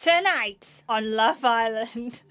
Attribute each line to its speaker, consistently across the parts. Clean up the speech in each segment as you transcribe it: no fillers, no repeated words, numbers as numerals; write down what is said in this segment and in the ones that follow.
Speaker 1: Tonight on Love Island.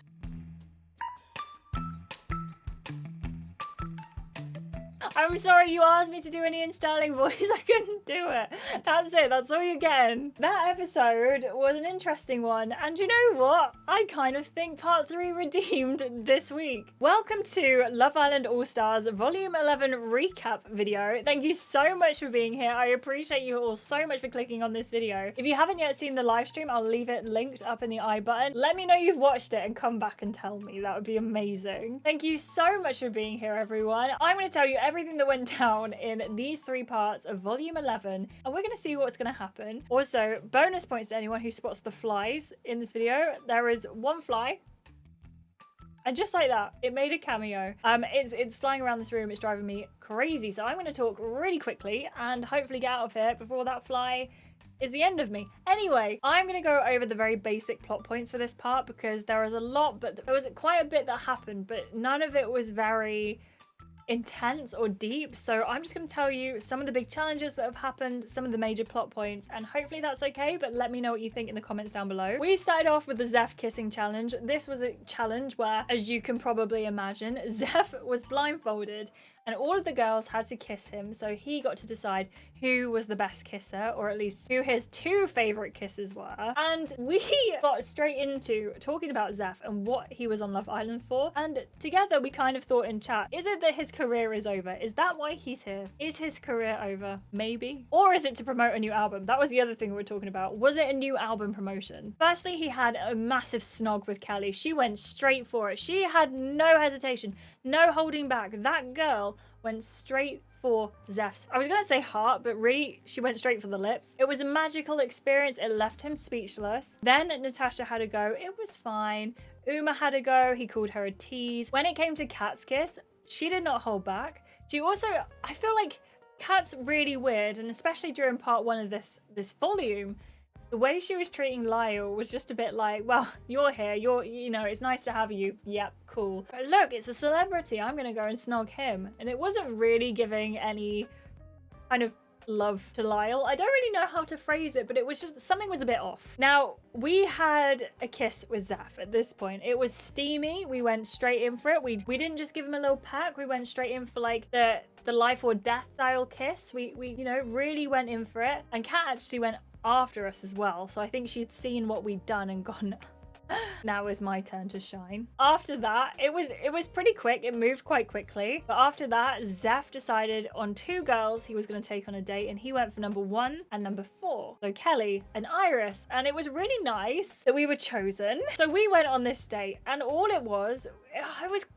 Speaker 1: I'm sorry you asked me to do an Ian Sterling voice. I couldn't do it. That's it. That's all you're getting. That episode was an interesting one. And you know what? I kind of think part 3 redeemed this week. Welcome to Love Island All-Stars Volume 11 recap video. Thank you so much for being here. I appreciate you all so much for clicking on this video. If you haven't yet seen the live stream, I'll leave it linked up in the I button. Let me know you've watched it and come back and tell me. That would be amazing. Thank you so much for being here, everyone. I'm going to tell you everything that went down in these 3 parts of volume 11, and we're going to see what's going to happen. Also, bonus points to anyone who spots the flies in this video. There is one fly, and just like that, it made a cameo. It's flying around this room. It's driving me crazy, so I'm going to talk really quickly and hopefully get out of here before that fly is the end of me. Anyway, I'm going to go over the very basic plot points for this part because there was a lot, but there was quite a bit that happened, but none of it was very intense or deep, so I'm just going to tell you some of the big challenges that have happened, some of the major plot points, and hopefully that's okay, but let me know what you think in the comments down below. We started off with the Zeph kissing challenge. This was a challenge where, as you can probably imagine, Zeph was blindfolded and all of the girls had to kiss him, so he got to decide who was the best kisser, or at least who his 2 favorite kisses were. And we got straight into talking about Zeph and what he was on Love Island for, and together we kind of thought in chat, is it that his career is over? Is that why he's here? Is his career over? Maybe. Or is it to promote a new album? That was the other thing we were talking about. Was it a new album promotion? Firstly, he had a massive snog with Kelly. She went straight for it. She had no hesitation, no holding back. That girl went straight for Zeph's, I was gonna say heart, but really she went straight for the lips. It was a magical experience. It left him speechless. Then Natasha had a go. It was fine. Uma had a go. He called her a tease. When it came to Kat's kiss, she did not hold back. She also, I feel like Kat's really weird, and especially during part 1 of this volume, the way she was treating Lyle was just a bit like, well, you're here, you know, it's nice to have you. Yep, cool. But look, it's a celebrity. I'm going to go and snog him. And it wasn't really giving any kind of love to Lyle. I don't really know how to phrase it, but it was just, something was a bit off. Now, we had a kiss with Zeph at this point. It was steamy. We went straight in for it. We didn't just give him a little peck. We went straight in for like the life or death style kiss. We you know, really went in for it. And Kat actually went after us as well, so I think she'd seen what we'd done and gone, now is my turn to shine. After that, it was pretty quick. It moved quite quickly. But after that, Zeph decided on 2 girls he was going to take on a date, and he went for number 1 and number 4. So Kelly and Iris. And it was really nice that we were chosen. So we went on this date, and all it was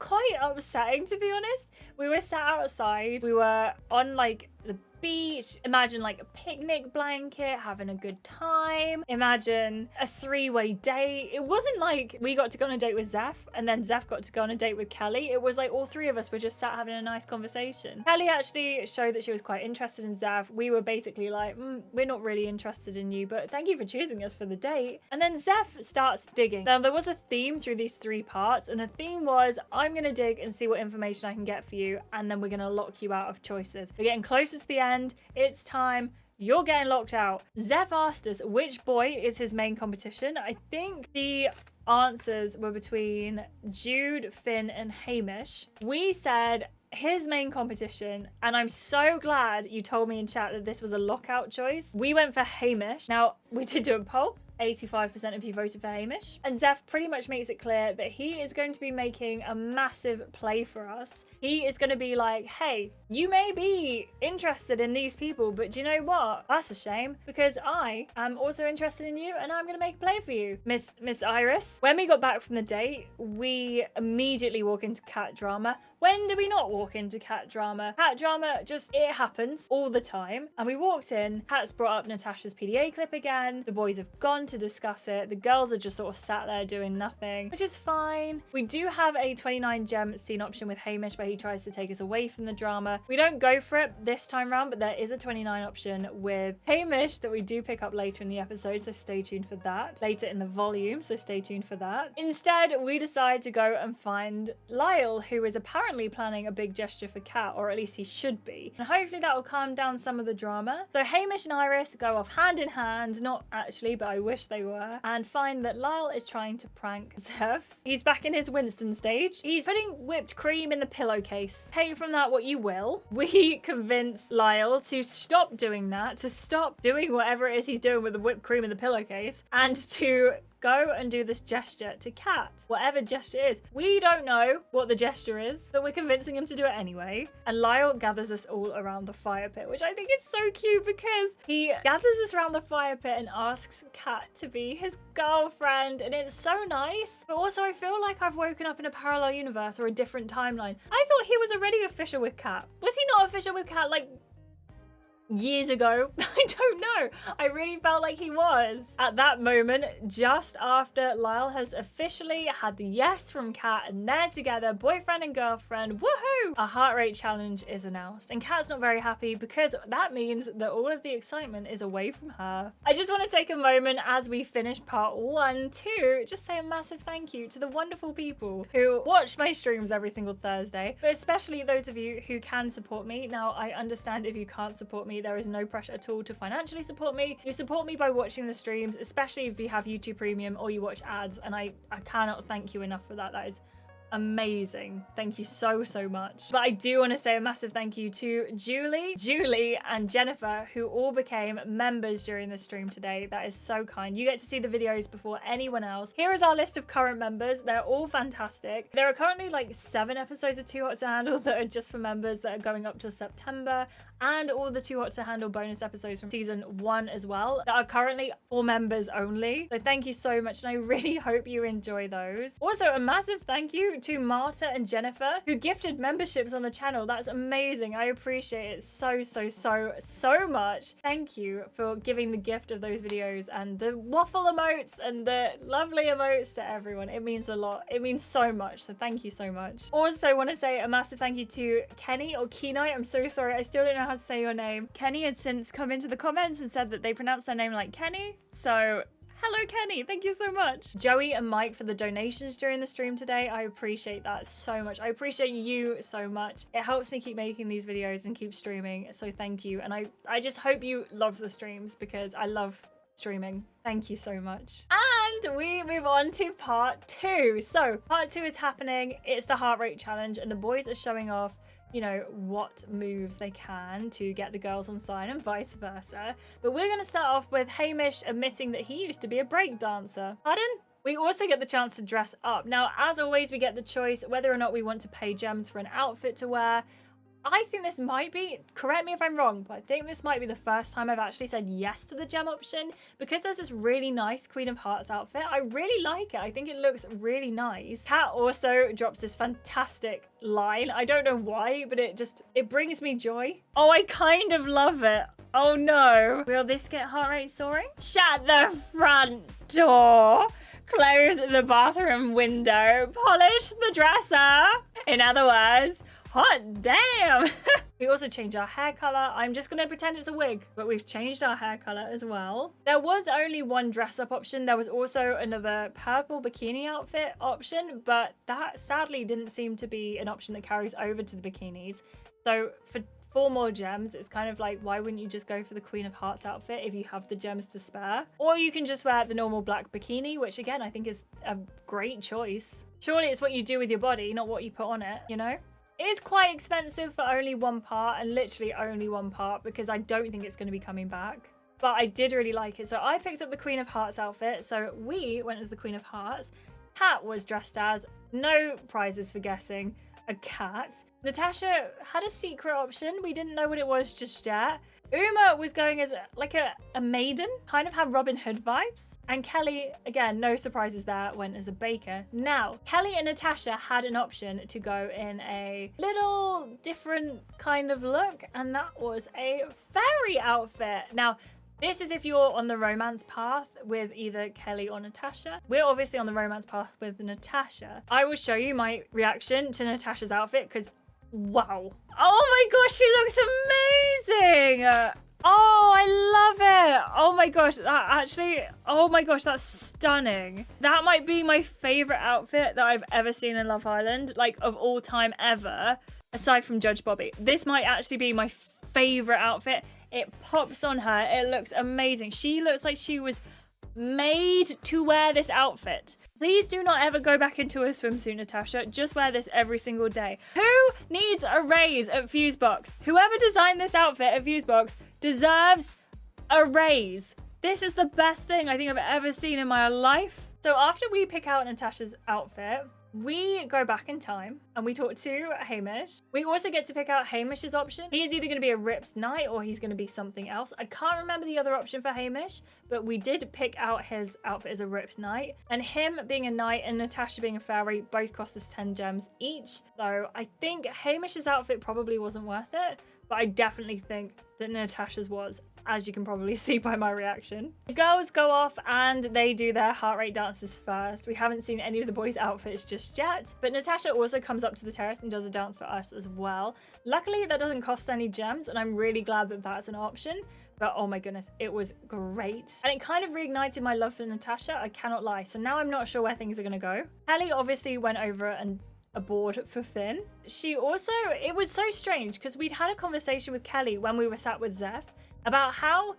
Speaker 1: quite upsetting, to be honest. We were sat outside. We were on like the beach. Imagine like a picnic blanket, having a good time. Imagine a 3-way date. It wasn't like we got to go on a date with Zeph and then Zeph got to go on a date with Kelly. It was like all 3 of us were just sat having a nice conversation. Kelly actually showed that she was quite interested in Zeph. We were basically like, we're not really interested in you, but thank you for choosing us for the date. And then Zeph starts digging. Now there was a theme through these 3 parts, and the theme was, I'm gonna dig and see what information I can get for you, and then we're gonna lock you out of choices. We're getting closer to the end. It's time. You're getting locked out. Zeph asked us which boy is his main competition. I think the answers were between Jude, Finn, and Hamish. We said his main competition, and I'm so glad you told me in chat that this was a lockout choice. We went for Hamish. Now, we did do a poll. 85% of you voted for Hamish. And Zeph pretty much makes it clear that he is going to be making a massive play for us. He is going to be like, hey, you may be interested in these people, but do you know what? That's a shame, because I am also interested in you, and I'm going to make a play for you. Miss Iris. When we got back from the date, we immediately walk into cat drama. When do we not walk into cat drama? Cat drama, just, it happens all the time. And we walked in, Kat's brought up Natasha's PDA clip again. The boys have gone to discuss it. The girls are just sort of sat there doing nothing, which is fine. We do have a 29 gem scene option with Hamish where he tries to take us away from the drama. We don't go for it this time around, but there is a 29 option with Hamish that we do pick up later in the episode, so stay tuned for that. Later in the volume, so stay tuned for that. Instead, we decide to go and find Lyle, who is apparently currently planning a big gesture for Kat, or at least he should be. And hopefully that will calm down some of the drama. So Hamish and Iris go off hand in hand, not actually, but I wish they were, and find that Lyle is trying to prank Zev. He's back in his Winston stage. He's putting whipped cream in the pillowcase. Take from that what you will. We convince Lyle to stop doing that, to stop doing whatever it is he's doing with the whipped cream in the pillowcase, and to go and do this gesture to Kat. Whatever gesture is. We don't know what the gesture is, but we're convincing him to do it anyway. And Lyle gathers us all around the fire pit, which I think is so cute because he gathers us around the fire pit and asks Kat to be his girlfriend. And it's so nice. But also I feel like I've woken up in a parallel universe or a different timeline. I thought he was already official with Kat. Was he not official with Kat like years ago? I don't know. I really felt like he was. At that moment, just after Lyle has officially had the yes from Kat and they're together, boyfriend and girlfriend, woohoo! A heart rate challenge is announced. And Kat's not very happy because that means that all of the excitement is away from her. I just want to take a moment as we finish part 1 to just say a massive thank you to the wonderful people who watch my streams every single Thursday, but especially those of you who can support me. Now, I understand if you can't support me, there is no pressure at all to financially support me. You support me by watching the streams, especially if you have YouTube Premium or you watch ads, and I cannot thank you enough for that. That is amazing. Thank you so much. But I do want to say a massive thank you to Julie and Jennifer, who all became members during the stream today. That is so kind. You get to see the videos before anyone else. Here is our list of current members. They're all fantastic. There are currently like 7 episodes of Too Hot to Handle that are just for members that are going up to September, and all the Too Hot to Handle bonus episodes from season 1 as well that are currently for members only. So thank you so much, and I really hope you enjoy those. Also, a massive thank you to Marta and Jennifer, who gifted memberships on the channel. That's amazing. I appreciate it so much. Thank you for giving the gift of those videos and the waffle emotes and the lovely emotes to everyone. It means a lot. It means so much. So thank you so much. Also want to say a massive thank you to Kenny or Kenai. I'm so sorry. I still don't know how to say your name. Kenny has since come into the comments and said that they pronounce their name like Kenny. So hello, Kenny. Thank you so much. Joey and Mike for the donations during the stream today. I appreciate that so much. I appreciate you so much. It helps me keep making these videos and keep streaming. So thank you. And I just hope you love the streams because I love streaming. Thank you so much. And we move on to part 2. So part 2 is happening. It's the heart rate challenge and the boys are showing off, you know, what moves they can to get the girls on side and vice versa. But we're going to start off with Hamish admitting that he used to be a break dancer. Pardon? We also get the chance to dress up. Now, as always, we get the choice whether or not we want to pay gems for an outfit to wear. I think this might be, correct me if I'm wrong, but I think this might be the first time I've actually said yes to the gem option because there's this really nice Queen of Hearts outfit. I really like it. I think it looks really nice. Kat also drops this fantastic line. I don't know why, but it brings me joy. Oh, I kind of love it. Oh no. Will this get heart rate soaring? Shut the front door. Close the bathroom window. Polish the dresser. In other words, hot damn. We also changed our hair color. I'm just gonna pretend it's a wig, but we've changed our hair color as well. There was only one dress up option. There was also another purple bikini outfit option, but that sadly didn't seem to be an option that carries over to the bikinis. So for 4 more gems, it's kind of like, why wouldn't you just go for the Queen of Hearts outfit if you have the gems to spare? Or you can just wear the normal black bikini, which again, I think is a great choice. Surely it's what you do with your body, not what you put on it, you know? It is quite expensive for only 1 part, and literally only 1 part, because I don't think it's going to be coming back. But I did really like it. So I picked up the Queen of Hearts outfit. So we went as the Queen of Hearts. Kat was dressed as, no prizes for guessing, a cat. Natasha had a secret option. We didn't know what it was just yet. Uma was going as like a maiden, kind of had Robin Hood vibes. And Kelly, again, no surprises there, went as a baker. Now, Kelly and Natasha had an option to go in a little different kind of look, and that was a fairy outfit. Now, this is if you're on the romance path with either Kelly or Natasha. We're obviously on the romance path with Natasha. I will show you my reaction to Natasha's outfit because, wow. Oh my gosh, she looks amazing. Oh, I love it. Oh my gosh, oh my gosh, that's stunning. That might be my favorite outfit that I've ever seen in Love Island, like of all time ever, aside from Judge Bobby. This might actually be my favorite outfit. It pops on her. It looks amazing. She looks like she was made to wear this outfit. Please do not ever go back into a swimsuit, Natasha. Just wear this every single day. Who needs a raise at Fusebox? Whoever designed this outfit at Fusebox deserves a raise. This is the best thing I think I've ever seen in my life. So after we pick out Natasha's outfit, we go back in time and we talk to Hamish. We also get to pick out Hamish's option. He is either going to be a ripped knight or he's going to be something else. I can't remember the other option for Hamish, but we did pick out his outfit as a ripped knight. And him being a knight and Natasha being a fairy both cost us 10 gems each. So I think Hamish's outfit probably wasn't worth it, but I definitely think that Natasha's was, as you can probably see by my reaction. The girls go off and they do their heart rate dances first. We haven't seen any of the boys' outfits just yet, but Natasha also comes up to the terrace and does a dance for us as well. Luckily, that doesn't cost any gems, and I'm really glad that that's an option. But oh my goodness, it was great. And it kind of reignited my love for Natasha, I cannot lie. So now I'm not sure where things are gonna go. Kelly obviously went over and aboard for Finn. She also, it was so strange because we'd had a conversation with Kelly when we were sat with Zeph about how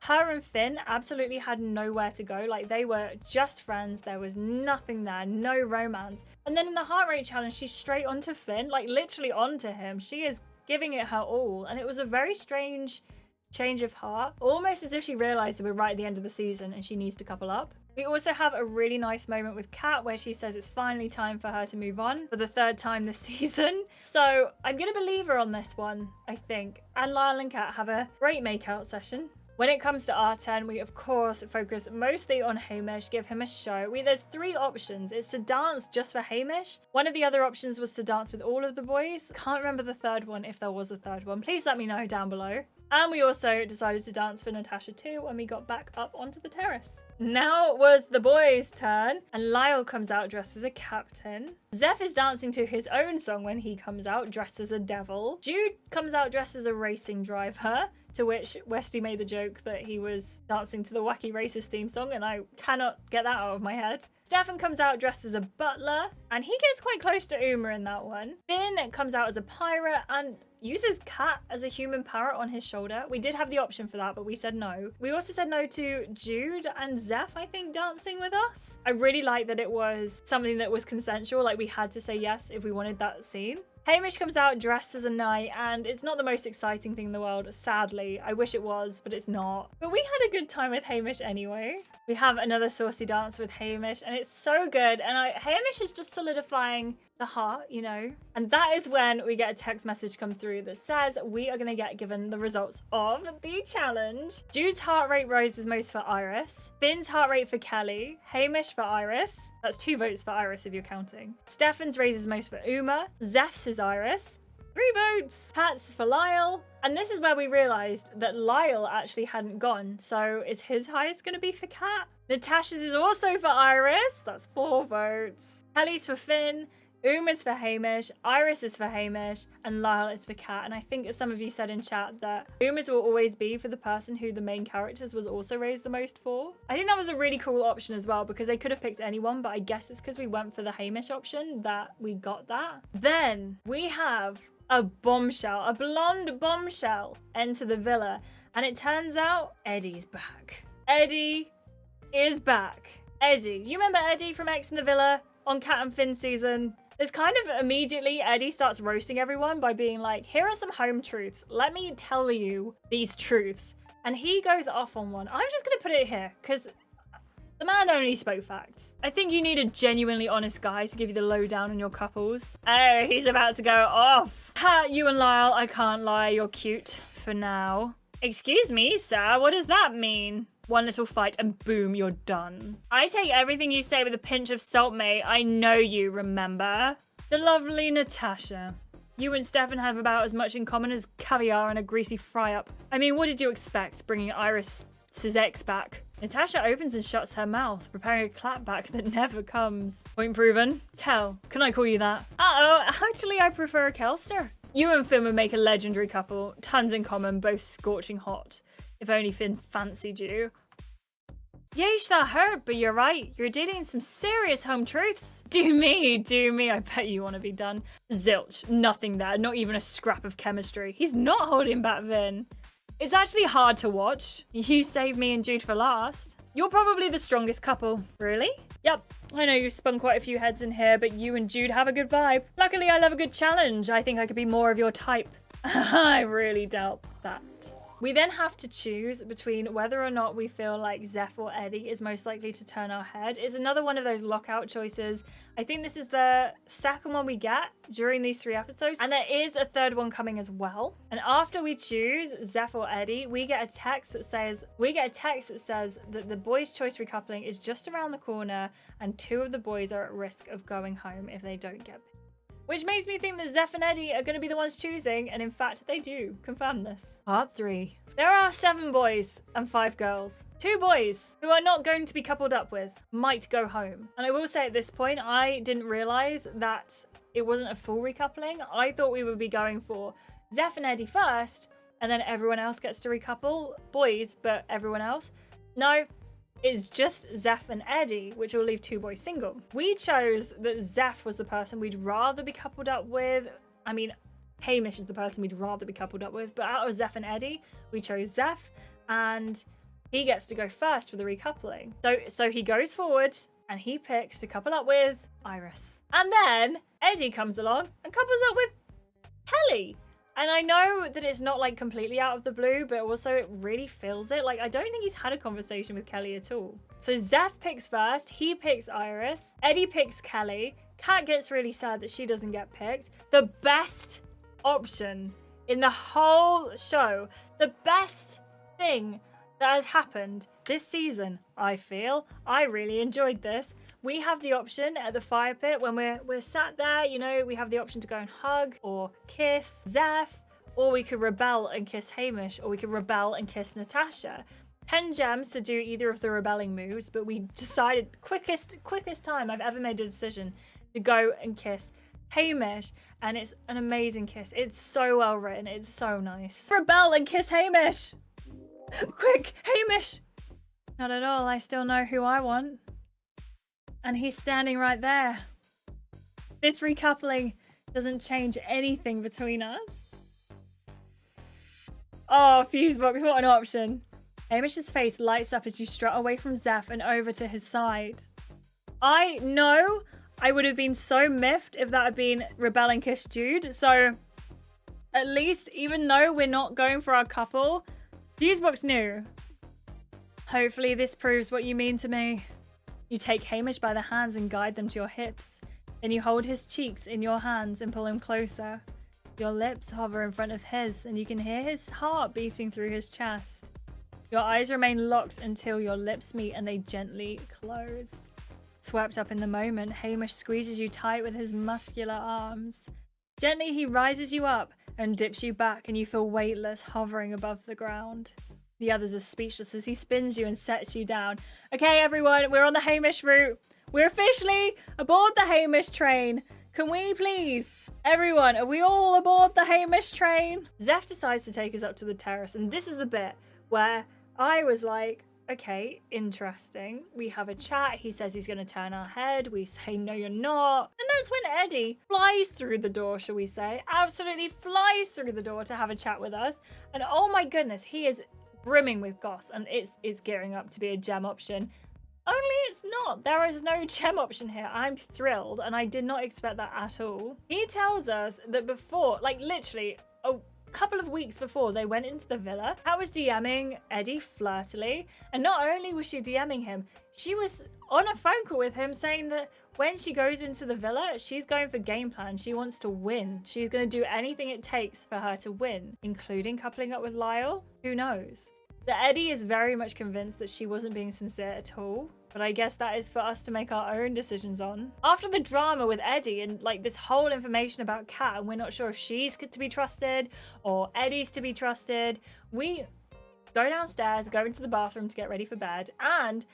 Speaker 1: her and Finn absolutely had nowhere to go. Like, they were just friends. There was nothing there, no romance. And then in the heart rate challenge, she's straight onto Finn, like literally onto him. She is giving it her all. And it was a very strange change of heart, almost as if she realized that we're right at the end of the season and she needs to couple up. We also have a really nice moment with Kat where she says it's finally time for her to move on for the 3rd time this season. So I'm going to believe her on this one, I think. And Lyle and Kat have a great makeout session. When it comes to R10, we of course focus mostly on Hamish, give him a show. There's 3 options. It's to dance just for Hamish. One of the other options was to dance with all of the boys. Can't remember the 3rd one, if there was a 3rd one. Please let me know down below. And we also decided to dance for Natasha too when we got back up onto the terrace. Now it was the boys' turn, and Lyle comes out dressed as a captain. Zeph is dancing to his own song when he comes out dressed as a devil. Jude comes out dressed as a racing driver, to which Westy made the joke that he was dancing to the Wacky Racers theme song, and I cannot get that out of my head. Stefan comes out dressed as a butler, and he gets quite close to Uma in that one. Finn comes out as a pirate and uses Kat as a human parrot on his shoulder. We did have the option for that, but we said no. We also said no to Jude and Zeph, I think, dancing with us. I really like that it was something that was consensual, like we had to say yes if we wanted that scene. Hamish comes out dressed as a knight, and it's not the most exciting thing in the world, sadly. I wish it was, but it's not. But we had a good time with Hamish anyway. We have another saucy dance with Hamish, and it's so good. And Hamish is just solidifying the heart, you know. And that is when we get a text message come through that says we are going to get given the results of the challenge. Jude's heart rate rose most for Iris. Finn's heart rate for Kelly. Hamish for Iris. That's 2 votes for Iris if you're counting. Stefan's raises most for Uma. Zeph's is Iris. 3 votes. Pat's for Lyle. And this is where we realized that Lyle actually hadn't gone. So is his highest going to be for Kat? Natasha's is also for Iris. That's 4 votes. Kelly's for Finn. Uma's for Hamish, Iris is for Hamish, and Lyle is for Kat. And I think as some of you said in chat that Uma's will always be for the person who the main characters was also raised the most for. I think that was a really cool option as well because they could have picked anyone, but I guess it's because we went for the Hamish option that we got that. Then we have a bombshell, a blonde bombshell enter the villa, and it turns out Eddie's back. Eddie is back. Eddie, you remember Eddie from X in the Villa on Kat and Finn season? There's kind of immediately Eddie starts roasting everyone by being like, here are some home truths. Let me tell you these truths. And he goes off on one. I'm just going to put it here because the man only spoke facts. I think you need a genuinely honest guy to give you the lowdown on your couples. Oh, he's about to go off. Ha, you and Lyle, I can't lie. You're cute for now. Excuse me, sir. What does that mean? One little fight and boom, you're done. I take everything you say with a pinch of salt, mate. I know you, remember? The lovely Natasha. You and Stefan have about as much in common as caviar and a greasy fry-up. I mean, what did you expect, bringing Iris's ex back? Natasha opens and shuts her mouth, preparing a clapback that never comes. Point proven. Kel, can I call you that? Uh-oh, actually I prefer a Kelster. You and Finn would make a legendary couple. Tons in common, both scorching hot. If only Finn fancied you. Yeesh, that hurt, but you're right. You're dealing in some serious home truths. Do me. I bet you want to be done. Zilch, nothing there. Not even a scrap of chemistry. He's not holding back Vin. It's actually hard to watch. You saved me and Jude for last. You're probably the strongest couple. Really? Yep. I know you've spun quite a few heads in here, but you and Jude have a good vibe. Luckily, I love a good challenge. I think I could be more of your type. I really doubt that. We then have to choose between whether or not we feel like Zeph or Eddie is most likely to turn our head. It's another one of those lockout choices. I think this is the second one we get during these 3 episodes, and there is a third one coming as well. And after we choose Zeph or Eddie, we get a text that says that the boys' choice recoupling is just around the corner, and 2 of the boys are at risk of going home if they don't get picked. Which makes me think that Zeph and Eddie are going to be the ones choosing, and in fact, they do confirm this. Part 3. There are 7 boys and 5 girls. 2 boys who are not going to be coupled up with might go home. And I will say at this point, I didn't realize that it wasn't a full recoupling. I thought we would be going for Zeph and Eddie first, and then everyone else gets to recouple. Boys, but everyone else. No. It's just Zeph and Eddie, which will leave 2 boys single. We chose that Zeph was the person we'd rather be coupled up with. I mean, Hamish is the person we'd rather be coupled up with, but out of Zeph and Eddie, we chose Zeph, and he gets to go first for the recoupling. So he goes forward, and he picks to couple up with Iris. And then Eddie comes along and couples up with Kelly. And I know that it's not like completely out of the blue, but also it really feels it. Like, I don't think he's had a conversation with Kelly at all. So Zeph picks first, he picks Iris, Eddie picks Kelly, Kat gets really sad that she doesn't get picked. The best option in the whole show, the best thing that has happened this season, I feel. I really enjoyed this. We have the option at the fire pit when we're sat there, you know, we have the option to go and hug or kiss Zeph, or we could rebel and kiss Hamish, or we could rebel and kiss Natasha. 10 gems to do either of the rebelling moves, but we decided quickest time I've ever made a decision to go and kiss Hamish, and it's an amazing kiss. It's so well written. It's so nice. Rebel and kiss Hamish. Quick, Hamish. Not at all. I still know who I want. And he's standing right there. This recoupling doesn't change anything between us. Oh, Fusebox, what an option. Hamish's face lights up as you strut away from Zeph and over to his side. I know I would have been so miffed if that had been Rebel and Kiss Jude. So at least, even though we're not going for our couple, Fusebox knew. Hopefully this proves what you mean to me. You take Hamish by the hands and guide them to your hips. Then you hold his cheeks in your hands and pull him closer. Your lips hover in front of his, and you can hear his heart beating through his chest. Your eyes remain locked until your lips meet and they gently close. Swept up in the moment, Hamish squeezes you tight with his muscular arms. Gently, he rises you up and dips you back, and you feel weightless, hovering above the ground. The others are speechless as he spins you and sets you down. Okay, everyone, we're on the Hamish route. We're officially aboard the Hamish train. Can we please? Everyone, are we all aboard the Hamish train? Zeph decides to take us up to the terrace, and this is the bit where I was like, okay, interesting. We have a chat. He says he's going to turn our head. We say, no, you're not. And that's when Eddie flies through the door, shall we say. Absolutely flies through the door to have a chat with us. And oh my goodness, he is brimming with goss, and it's gearing up to be a gem option. Only it's not. There is no gem option here. I'm thrilled, and I did not expect that at all. He tells us that before, like literally a couple of weeks before they went into the villa, Kat was DMing Eddie flirtily, and not only was she DMing him, she was on a phone call with him saying that when she goes into the villa, she's going for game plan. She wants to win. She's going to do anything it takes for her to win, including coupling up with Lyle. Who knows? That Eddie is very much convinced that she wasn't being sincere at all, but I guess that is for us to make our own decisions on. After the drama with Eddie and like this whole information about Kat, and we're not sure if she's to be trusted or Eddie's to be trusted, we go downstairs, go into the bathroom to get ready for bed, and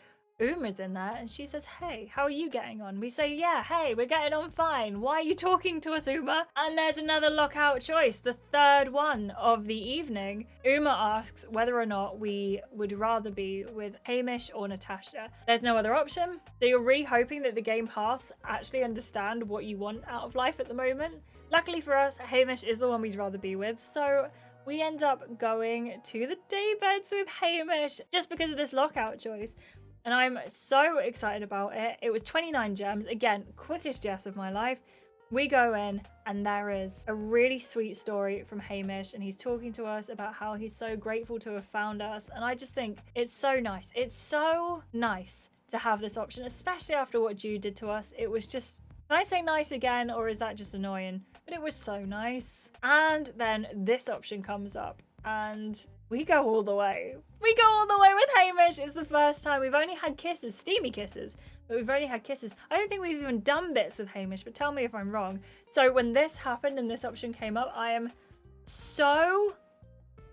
Speaker 1: Uma's in there and she says, hey, how are you getting on? We say, yeah, hey, we're getting on fine. Why are you talking to us, Uma? And there's another lockout choice, the third one of the evening. Uma asks whether or not we would rather be with Hamish or Natasha. There's no other option. So you're really hoping that the game paths actually understand what you want out of life at the moment. Luckily for us, Hamish is the one we'd rather be with. So we end up going to the daybeds with Hamish just because of this lockout choice. And I'm so excited about it. It was 29 gems. Again, quickest yes of my life. We go in and there is a really sweet story from Hamish and he's talking to us about how he's so grateful to have found us. And I just think it's so nice. It's so nice to have this option, especially after what Jude did to us. It was just, can I say nice again, or is that just annoying? But it was so nice. And then this option comes up and we go all the way. We go all the way with Hamish. It's the first time. We've only had kisses, steamy kisses, but we've only had kisses. I don't think we've even done bits with Hamish, but tell me if I'm wrong. So when this happened and this option came up, I am so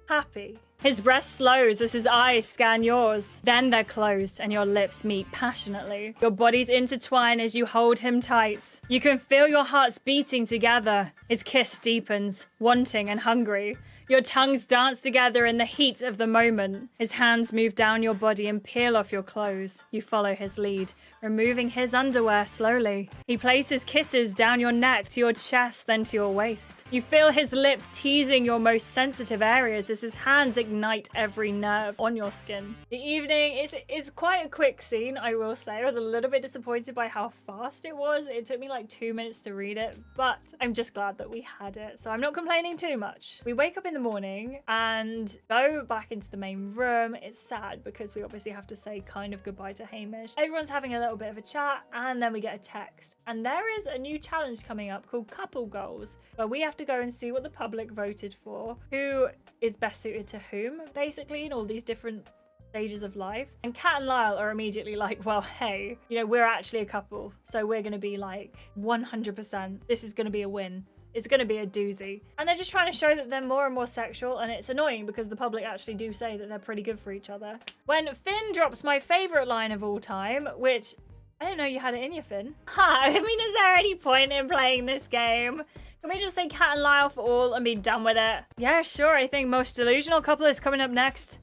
Speaker 1: happy. His breath slows as his eyes scan yours. Then they're closed and your lips meet passionately. Your bodies intertwine as you hold him tight. You can feel your hearts beating together. His kiss deepens, wanting and hungry. Your tongues dance together in the heat of the moment. His hands move down your body and peel off your clothes. You follow his lead, removing his underwear slowly. He places kisses down your neck to your chest, then to your waist. You feel his lips teasing your most sensitive areas as his hands ignite every nerve on your skin. The evening is quite a quick scene, I will say. I was a little bit disappointed by how fast it was. It took me like 2 minutes to read it, but I'm just glad that we had it, so I'm not complaining too much. We wake up in the morning and go back into the main room. It's sad because we obviously have to say kind of goodbye to Hamish. Everyone's having a little bit of a chat and then we get a text. And there is a new challenge coming up called Couple Goals, where we have to go and see what the public voted for, who is best suited to whom, basically, in all these different stages of life. And Kat and Lyle are immediately like, well, hey, you know, we're actually a couple, so we're going to be like 100%. This is going to be a win. It's going to be a doozy. And they're just trying to show that they're more and more sexual, and it's annoying because the public actually do say that they're pretty good for each other. When Finn drops my favourite line of all time, which I didn't know you had it in your, Finn. I mean, is there any point in playing this game? Can we just say Kat and Lyle for all and be done with it? Yeah, sure. I think most delusional couple is coming up next.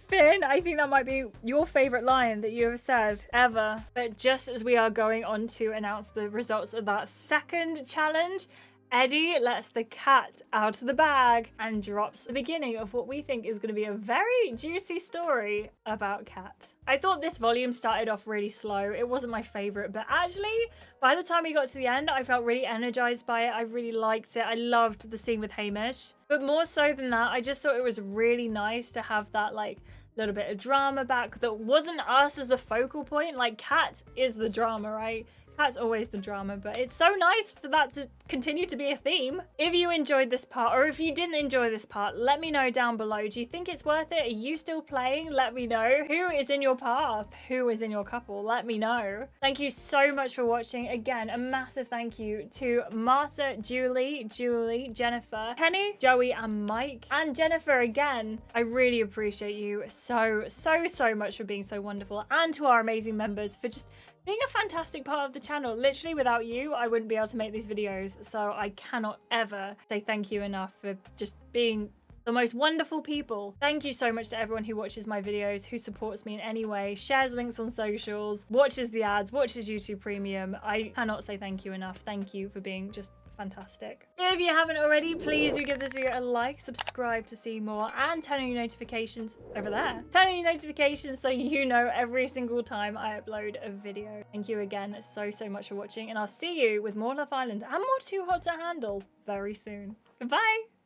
Speaker 1: Finn, I think that might be your favourite line that you have said ever. But just as we are going on to announce the results of that second challenge, Eddie lets the cat out of the bag and drops the beginning of what we think is going to be a very juicy story about Kat. I thought this volume started off really slow. It wasn't my favourite, but actually, by the time we got to the end, I felt really energized by it. I really liked it. I loved the scene with Hamish. But more so than that, I just thought it was really nice to have that, like, little bit of drama back that wasn't us as the focal point. Like, Kat is the drama, right? That's always the drama, but it's so nice for that to continue to be a theme. If you enjoyed this part, or if you didn't enjoy this part, let me know down below. Do you think it's worth it? Are you still playing? Let me know. Who is in your path? Who is in your couple? Let me know. Thank you so much for watching. Again, a massive thank you to Marta, Julie, Jennifer, Penny, Joey, and Mike. And Jennifer again. I really appreciate you so much for being so wonderful, and to our amazing members for just being a fantastic part of the channel. Literally, without you, I wouldn't be able to make these videos. So I cannot ever say thank you enough for just being the most wonderful people. Thank you so much to everyone who watches my videos, who supports me in any way, shares links on socials, watches the ads, watches YouTube Premium. I cannot say thank you enough. Thank you for being just fantastic. If you haven't already, please do give this video a like, subscribe to see more, and turn on your notifications over there. Turn on your notifications so you know every single time I upload a video. Thank you again so much for watching, and I'll see you with more Love Island and more Too Hot to Handle very soon. Goodbye!